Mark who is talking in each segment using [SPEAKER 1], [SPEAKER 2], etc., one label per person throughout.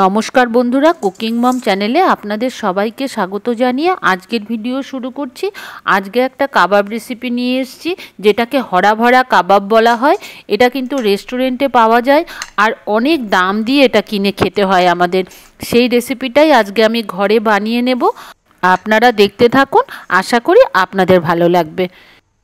[SPEAKER 1] নমস্কার বন্ধুরা, কুকিং মম চ্যানেলে আপনাদের সবাইকে স্বাগত জানিয়ে আজকের ভিডিও শুরু করছি। আজকে একটা কাবাব রেসিপি নিয়ে এসেছি, যেটাকে হরা ভরা কাবাব বলা হয়। এটা কিন্তু রেস্টুরেন্টে পাওয়া যায় আর অনেক দাম দিয়ে এটা কিনে খেতে হয় আমাদের। সেই রেসিপিটাই আজকে আমি ঘরে বানিয়ে নেব। আপনারা দেখতে থাকুন, আশা করি আপনাদের ভালো লাগবে।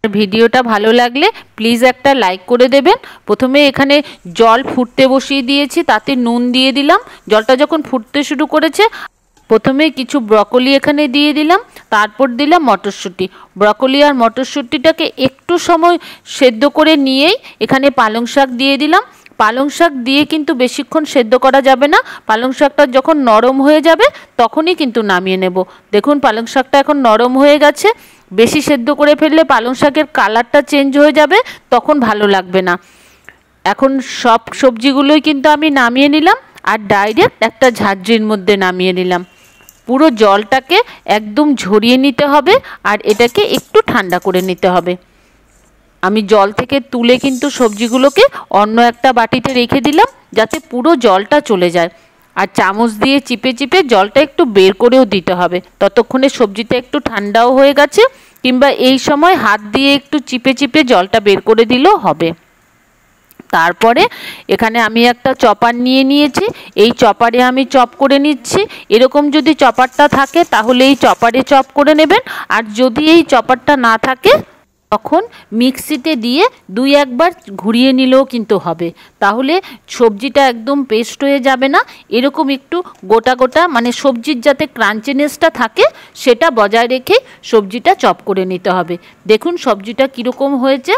[SPEAKER 1] ভিডিওটা ভালো লাগলে প্লিজ একটা লাইক করে দেবেন। প্রথমে এখানে জল ফুটতে বসিয়ে দিয়েছি, তাতে নুন দিয়ে দিলাম। জলটা যখন ফুটতে শুরু করেছে, প্রথমে কিছু ব্রকলি এখানে দিয়ে দিলাম, তারপর দিলাম মটরশুঁটি। ব্রকলি আর মটরশুঁটিটাকে একটু সময় সেদ্ধ করে নিয়েই এখানে পালং শাক দিয়ে দিলাম। পালং শাক দিয়ে কিন্তু বেশিক্ষণ সেদ্ধ করা যাবে না। পালং শাকটা যখন নরম হয়ে যাবে তখনই কিন্তু নামিয়ে নেব। দেখুন পালং শাকটা এখন নরম হয়ে গেছে। বেশি সেদ্ধ করে ফেললে পালং শাকের কালারটা চেঞ্জ হয়ে যাবে, তখন ভালো লাগবে না। এখন সব সবজিগুলোই কিন্তু আমি নামিয়ে নিলাম আর ডাইরেক্ট একটা ঝাঁঝরির মধ্যে নামিয়ে নিলাম। পুরো জলটাকে একদম ঝরিয়ে নিতে হবে আর এটাকে একটু ঠান্ডা করে নিতে হবে। আমি জল থেকে তুলে কিন্তু সবজিগুলোকে অন্য একটা বাটিতে রেখে দিলাম, যাতে পুরো জলটা চলে যায়। আর চামচ দিয়ে চিপে চিপে জলটা একটু বের করেও দিতে হবে। ততক্ষণে সবজিটা একটু ঠান্ডাও হয়ে গেছে, কিংবা এই সময় হাত দিয়ে একটু চিপে চিপে জলটা বের করে দিলেও হবে। তারপরে এখানে আমি একটা চপার নিয়ে নিয়েছি। এই চপারে আমি চপ করে নিচ্ছি। এরকম যদি চপারটা থাকে তাহলে এই চপারে চপ করে নেবেন, আর যদি এই চপারটা না থাকে তখন মিক্সিতে দিয়ে দুই একবার ঘুরিয়ে নিলেও কিন্তু হবে। তাহলে সবজিটা একদম পেস্ট হয়ে যাবে না, এরকম একটু গোটা গোটা, মানে সবজির যাতে ক্রাঞ্চিনেসটা থাকে সেটা বজায় রেখে সবজিটা চপ করে নিতে হবে। দেখুন সবজিটা কীরকম হয়েছে,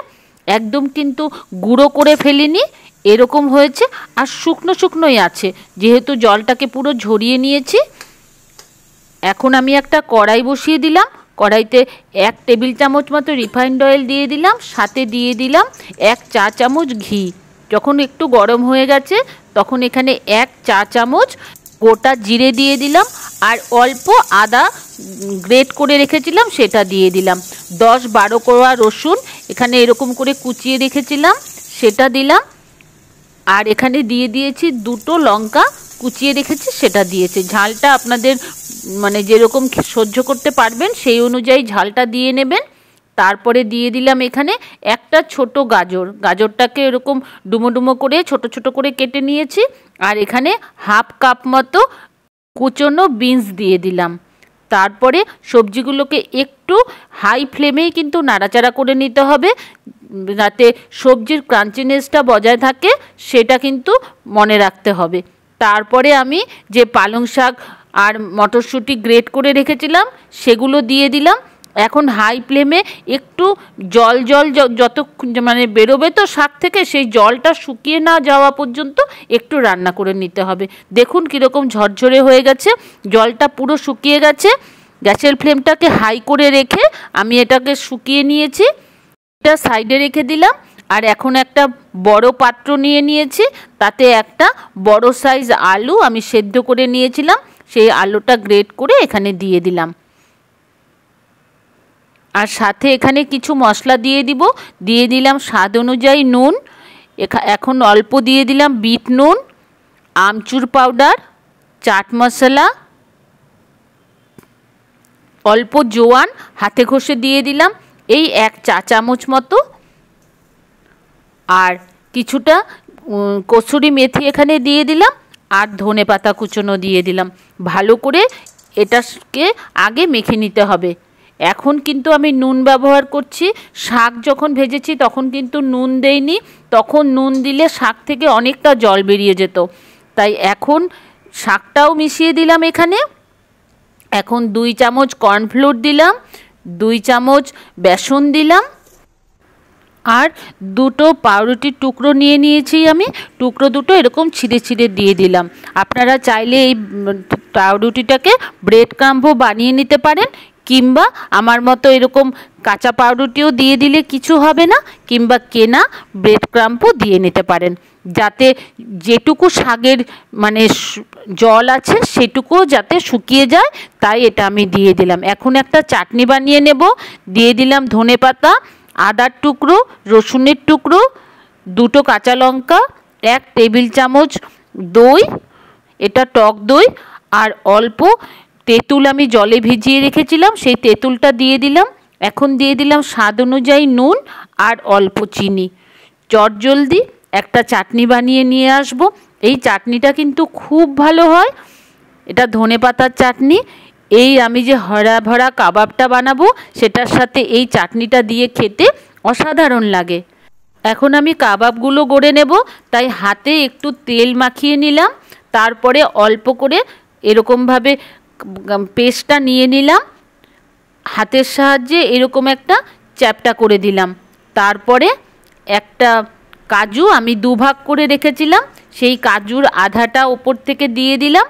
[SPEAKER 1] একদম কিন্তু গুঁড়ো করে ফেলিনি, এরকম হয়েছে। আর শুকনো শুকনোই আছে, যেহেতু জলটাকে পুরো ঝরিয়ে নিয়েছি। এখন আমি একটা কড়াই বসিয়ে দিলাম। কড়াইতে 1 টেবিল চামচ মতো রিফাইন্ড অয়েল দিয়ে দিলাম, সাথে দিয়ে দিলাম 1 চা চামচ ঘি। যখন একটু গরম হয়ে গেছে তখন এখানে 1 চা চামচ গোটা জিরে দিয়ে দিলাম, আর অল্প আদা গ্রেট করে রেখেছিলাম সেটা দিয়ে দিলাম। 10-12 কোয়া রসুন এখানে এরকম করে কুচিয়ে রেখেছিলাম, সেটা দিলাম। আর এখানে দিয়ে দিয়েছি 2টো লঙ্কা কুচিয়ে রেখেছি, সেটা দিয়েছি। ঝালটা আপনাদের মানে যেরকম সহ্য করতে পারবেন সেই অনুযায়ী ঝালটা দিয়ে নেবেন। তারপরে দিয়ে দিলাম এখানে একটা ছোট গাজর। গাজরটাকে এরকম ডুমো ডুমো করে ছোট ছোট করে কেটে নিয়েছি। আর এখানে 1/2 কাপ মতো কুচনো বিনস দিয়ে দিলাম। তারপরে সবজিগুলোকে একটু হাই ফ্লেমেই কিন্তু নাড়াচাড়া করে নিতে হবে, যাতে সবজির ক্রাঞ্চিনেসটা বজায় থাকে, সেটা কিন্তু মনে রাখতে হবে। তারপরে আমি যে পালং শাক আর মটরশুঁটি গ্রেট করে রেখেছিলাম সেগুলো দিয়ে দিলাম। এখন হাই ফ্লেমে একটু জল জল যত মানে বেরোবে তো শাক থেকে, সেই জলটা শুকিয়ে না যাওয়া পর্যন্ত একটু রান্না করে নিতে হবে। দেখুন কীরকম ঝরঝরে হয়ে গেছে, জলটা পুরো শুকিয়ে গেছে। গ্যাসের ফ্লেমটাকে হাই করে রেখে আমি এটাকে শুকিয়ে নিয়েছি, এটা সাইডে রেখে দিলাম। আর এখন একটা বড় পাত্র নিয়ে নিয়েছি, তাতে একটা বড় সাইজ আলু আমি সেদ্ধ করে নিয়েছিলাম, সেই আলুটা গ্রেট করে এখানে দিয়ে দিলাম। আর সাথে এখানে কিছু মশলা দিয়ে দিলাম স্বাদ অনুযায়ী নুন। এখন অল্প দিয়ে দিলাম বিট নুন, আমচুর পাউডার, চাট মশলা, অল্প জোয়ান হাতে ঘষে দিয়ে দিলাম এই 1 চা চামচ মতো। আর কিছুটা কসুরি মেথি এখানে দিয়ে দিলাম, আর ধনে পাতা কুচনো দিয়ে দিলাম। ভালো করে এটাকে আগে মেখে নিতে হবে। এখন কিন্তু আমি নুন ব্যবহার করছি। শাক যখন ভেজেছি তখন কিন্তু নুন দেইনি, তখন নুন দিলে শাক থেকে অনেকটা জল বেরিয়ে যেত। তাই এখন শাকটাও মিশিয়ে দিলাম এখানে। এখন 2 চামচ কর্নফ্লোর দিলাম, 2 চামচ বেসন দিলাম, আর 2টো পাউরুটির টুকরো নিয়ে নিয়েছি আমি। টুকরো দুটো এরকম ছিঁড়ে ছিঁড়ে দিয়ে দিলাম। আপনারা চাইলে এই পাউরুটিটাকে ব্রেড ক্রাম্বও বানিয়ে নিতে পারেন, কিংবা আমার মতো এরকম কাঁচা পাউরুটিও দিয়ে দিলে কিছু হবে না, কিংবা কেনা ব্রেড ক্রাম্বও দিয়ে নিতে পারেন, যাতে যেটুকু শাকের মানে জল আছে সেটুকুও যাতে শুকিয়ে যায়, তাই এটা আমি দিয়ে দিলাম। এখন একটা চাটনি বানিয়ে নেব। দিয়ে দিলাম ধনে পাতা, আদার টুকরো, রসুনের টুকরো, 2টো কাঁচা লঙ্কা, 1 টেবিল চামচ দই, এটা টক দই আর অল্প তেঁতুল আমি জলে ভিজিয়ে রেখেছিলাম, সেই তেঁতুলটা দিয়ে দিলাম। এখন দিয়ে দিলাম স্বাদ অনুযায়ী নুন আর অল্প চিনি। চটজলদি একটা চাটনি বানিয়ে নিয়ে আসব। এই চাটনিটা কিন্তু খুব ভালো হয়, এটা ধনেপাতার চাটনি। এই আমি যে হরা ভরা কাবাবটা বানাবো সেটার সাথে এই চাটনিটা দিয়ে খেতে অসাধারণ লাগে। এখন আমি কাবাবগুলো গড়ে নেব, তাই হাতে একটু তেল মাখিয়ে নিলাম, তারপরে অল্প করে এরকমভাবে পেস্টটা নিয়ে নিলাম, হাতের সাহায্যে এরকম একটা চ্যাপটা করে দিলাম। তারপরে একটা কাজু আমি দুভাগ করে রেখেছিলাম, সেই কাজুর আধাটা ওপর থেকে দিয়ে দিলাম।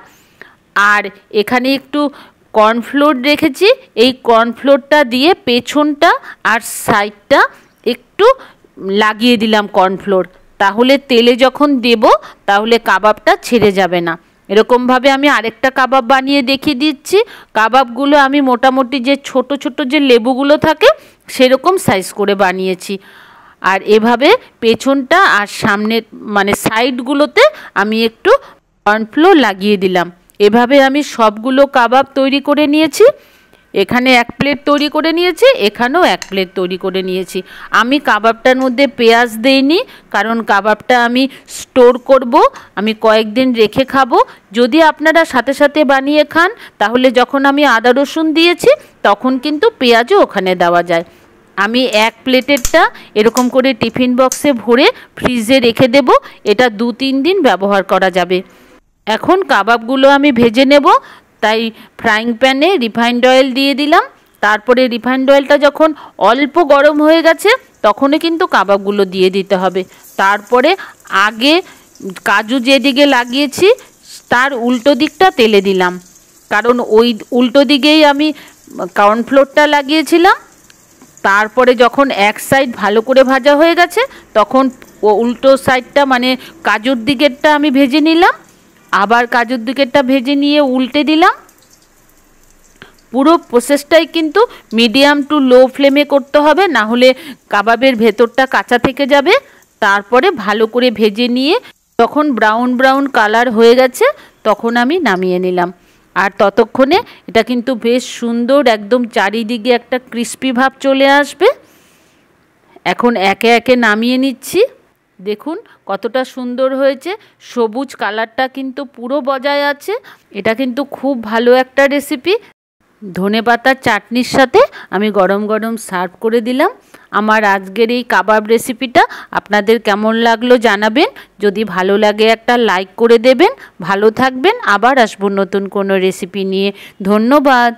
[SPEAKER 1] আর এখানে একটু কর্নফ্লোর রেখেছি, এই কর্নফ্লোরটা দিয়ে পেছনটা আর সাইডটা একটু লাগিয়ে দিলাম কর্নফ্লোর, তাহলে তেলে যখন দেব তাহলে কাবাবটা ছেড়ে যাবে না। এরকমভাবে আমি আরেকটা কাবাব বানিয়ে দেখিয়ে দিচ্ছি। কাবাবগুলো আমি মোটামুটি যে ছোট ছোট যে লেবুগুলো থাকে সেরকম সাইজ করে বানিয়েছি। আর এভাবে পেছনটা আর সামনের মানে সাইডগুলোতে আমি একটু কর্নফ্লোর লাগিয়ে দিলাম। এভাবে আমি সবগুলো কাবাব তৈরি করে নিয়েছি। এখানে 1 প্লেট তৈরি করে নিয়েছি, এখানেও 1 প্লেট তৈরি করে নিয়েছি। আমি কাবাবটার মধ্যে পেঁয়াজ দেইনি, কারণ কাবাবটা আমি স্টোর করব, আমি কয়েকদিন রেখে খাবো। যদি আপনারা সাথে সাথে বানিয়ে খান তাহলে যখন আমি আদা রসুন দিয়েছি তখন কিন্তু পেঁয়াজও ওখানে দেওয়া যায়। আমি 1 প্লেটেরটা এরকম করে টিফিন বক্সে ভরে ফ্রিজে রেখে দেব, এটা 2-3 দিন ব্যবহার করা যাবে। এখন কাবাবগুলো আমি ভেজে নেব, তাই ফ্রাইং প্যানে রিফাইন্ড অয়েল দিয়ে দিলাম। তারপরে রিফাইন্ড অয়েলটা যখন অল্প গরম হয়ে গেছে তখনই কিন্তু কাবাবগুলো দিয়ে দিতে হবে। তারপরে আগে কাজু যেদিকে লাগিয়েছি তার উল্টো দিকটা তেলে দিলাম, কারণ ওই উল্টো দিকেই আমি কর্নফ্লোরটা লাগিয়েছিলাম। তারপরে যখন এক সাইড ভালো করে ভাজা হয়ে গেছে তখন ও উল্টো সাইডটা মানে কাজুর দিকেরটা আমি ভেজে নিলাম, আবার কাজুর দিকেরটা ভেজে নিয়ে উল্টে দিলাম। পুরো প্রসেসটাই কিন্তু মিডিয়াম টু লো ফ্লেমে করতে হবে, না হলে কাবাবের ভেতরটা কাঁচা থেকে যাবে। তারপরে ভালো করে ভেজে নিয়ে যখন ব্রাউন ব্রাউন কালার হয়ে গেছে তখন আমি নামিয়ে নিলাম। আর ততক্ষণে এটা কিন্তু বেশ সুন্দর একদম চারিদিকে একটা ক্রিস্পি ভাব চলে আসবে। এখন একে একে নামিয়ে নিচ্ছি। দেখুন কতটা সুন্দর হয়েছে, সবুজ কালারটা কিন্তু পুরো বজায় আছে। এটা কিন্তু খুব ভালো একটা রেসিপি। ধনেপাতার চাটনির সাথে আমি গরম গরম সার্ভ করে দিলাম। আমার আজকের এই কাবাব রেসিপিটা আপনাদের কেমন লাগলো জানাবেন। যদি ভালো লাগে একটা লাইক করে দেবেন। ভালো থাকবেন, আবার আসবো নতুন কোনো রেসিপি নিয়ে। ধন্যবাদ।